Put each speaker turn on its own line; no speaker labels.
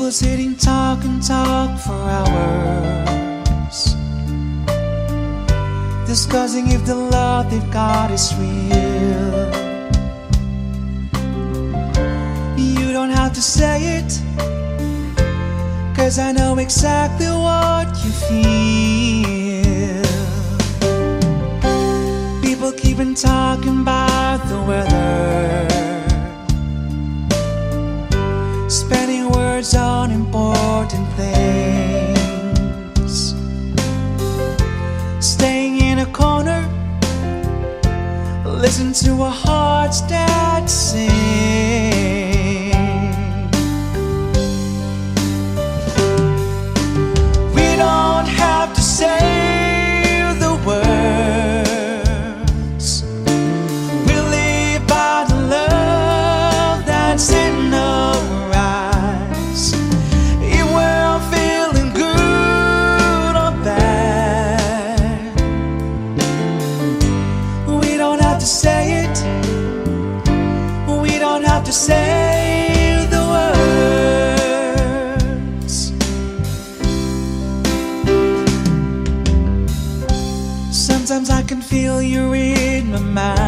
People sitting talk and talk for hours, discussing if the love they've got is real. You don't have to say it, 'cause I know exactly what you feel. People keep on talking about the weather, spending words on important things, staying in a corner, listen to our hearts that sing. We don't have to say the words, we live by the love that's in our eyes. If we're feeling good or bad, we don't have to say it, we don't have to say the words. Sometimes I can feel you're in my mind,